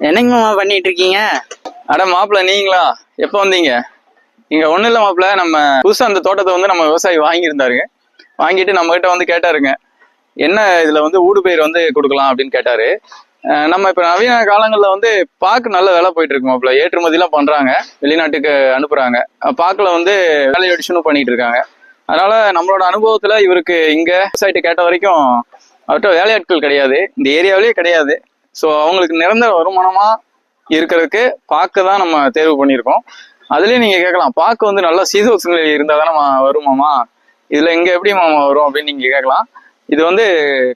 என்னங்க மாமா பண்ணிட்டு இருக்கீங்க? அட மாப்பிள்ள நீங்களா? எப்ப வந்தீங்க? இங்க ஒண்ணும் இல்ல மாப்பிள்ள, நம்ம புதுசா அந்த தோட்டத்தை வந்து நம்ம விவசாயி வாங்கியிருந்தாருங்க. வாங்கிட்டு நம்ம கிட்ட வந்து கேட்டாருங்க, என்ன இதுல வந்து ஊடுபயிர் வந்து கொடுக்கலாம் அப்படின்னு கேட்டாரு. நம்ம இப்ப நவீன காலங்கள்ல வந்து பாக்கு நல்ல விலை போயிட்டு இருக்கு மாப்பிள்ள. ஏற்றுமதி எல்லாம் பண்றாங்க, வெளிநாட்டுக்கு அனுப்புறாங்க. பாக்குல வந்து வேல்யூ அடிஷனும் பண்ணிட்டு இருக்காங்க. அதனால நம்மளோட அனுபவத்துல இவருக்கு இங்க விவசாயிட்ட கேட்ட வரைக்கும் அவர்கிட்ட வேலையாட்கள் கிடையாது, இந்த ஏரியாவிலேயே கிடையாது. ஸோ அவங்களுக்கு நிரந்தர வருமானமா இருக்கிறதுக்கு பாக்கு தான் நம்ம தேர்வு பண்ணியிருக்கோம். அதுலயும் நீங்க கேட்கலாம், பாக்கு வந்து நல்லா சீதோஷ நிலை இருந்தா தானே வருமாமா, இதுல இங்க எப்படி மாமா வரும் அப்படின்னு நீங்க கேட்கலாம். இது வந்து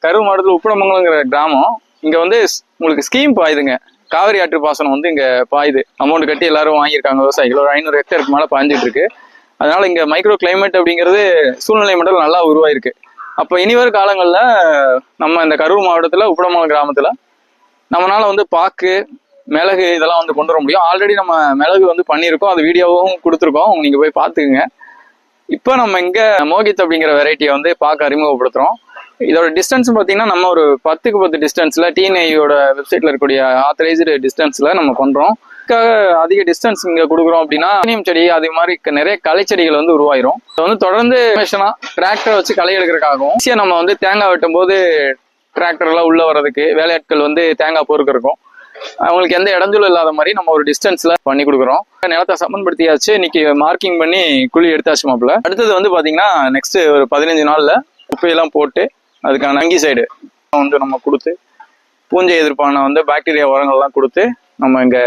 கரூர் மாவட்டத்தில் உப்படமங்கலங்கிற கிராமம். இங்க வந்து உங்களுக்கு ஸ்கீம் பாயுதுங்க. காவிரி ஆற்று பாசனம் வந்து இங்க பாயுது. அமௌண்ட் கட்டி எல்லாரும் வாங்கியிருக்காங்க விவசாயிகள். ஒரு 500 ஹெக்டருக்கு மேல பாஞ்சிட்டு இருக்கு. அதனால இங்க மைக்ரோ கிளைமேட் அப்படிங்கிறது சூழ்நிலை மண்டலம் நல்லா உருவாயிருக்கு. அப்போ இனிவரும் காலங்கள்ல நம்ம இந்த கரூர் மாவட்டத்துல உப்படமங்கலம் கிராமத்துல நம்மளால வந்து பாக்கு, மிளகு இதெல்லாம் வந்து கொண்டு வர முடியும். ஆல்ரெடி நம்ம மிளகு வந்து பண்ணியிருக்கோம், அது வீடியோவும் கொடுத்துருக்கோம், நீங்க போய் பார்த்துக்குங்க. இப்போ நம்ம இங்க மோகித் அப்படிங்கிற வெரைட்டியை வந்து பார்க்க அறிமுகப்படுத்துறோம். இதோட டிஸ்டன்ஸ் பார்த்தீங்கன்னா நம்ம ஒரு 10க்கு 10 டிஸ்டன்ஸ்ல டிஎன்ஐயோட வெப்சைட்ல இருக்கக்கூடிய ஆத்தரைஸ்டு டிஸ்டன்ஸ்ல நம்ம பண்றோம். அதிக டிஸ்டன்ஸ் இங்க கொடுக்குறோம் அப்படின்னா செடி அது மாதிரி நிறைய களை செடிகள் வந்து உருவாயிரும். வந்து தொடர்ந்து டிராக்டர் வச்சு களை எடுக்கிறதுக்காகவும் ஈஸியா நம்ம வந்து தேங்காய் வெட்டும் போது டிராக்டர் எல்லாம் உள்ள வர்றதுக்கு வேலையாட்கள் வந்து தேங்காய் பொறுக்க இருக்கும், அவங்களுக்கு எந்த இடைஞ்சலும் இல்லாத மாதிரி நம்ம ஒரு டிஸ்டன்ஸ்ல பண்ணி கொடுக்குறோம். நிலத்தை சமன்படுத்தியாச்சு, இன்னைக்கு மார்க்கிங் பண்ணி குழி எடுத்தாச்சு மாப்பிள்ள. அடுத்தது வந்து பாத்தீங்கன்னா நெக்ஸ்ட் ஒரு 15 நாள்ல குப்பையெல்லாம் போட்டு அதுக்கான அங்கி சைடு வந்து நம்ம கொடுத்து பூஞ்சை எதிர்ப்பான வந்து பாக்டீரியா உரங்கள்லாம் கொடுத்து நம்ம இங்க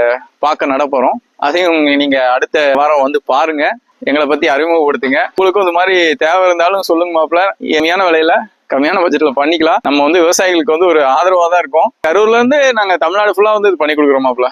பார்க்க நட போறோம். அதையும் நீங்க அடுத்த வாரம் வந்து பாருங்க, எங்களை பத்தி அறிமுகப்படுத்துங்க. உங்களுக்கும் இந்த மாதிரி தேவை இருந்தாலும் சொல்லுங்க மாப்பிள்ள. கம்மியான விலையில கம்மியான பட்ஜெட்ல பண்ணிக்கலாம். நம்ம வந்து விவசாயிகளுக்கு வந்து ஒரு ஆதரவா தான் இருக்கும். கரூர்ல இருந்து நாங்க தமிழ்நாடு ஃபுல்லா வந்து இது பண்ணி கொடுக்குறோம் மாப்பிள்ள.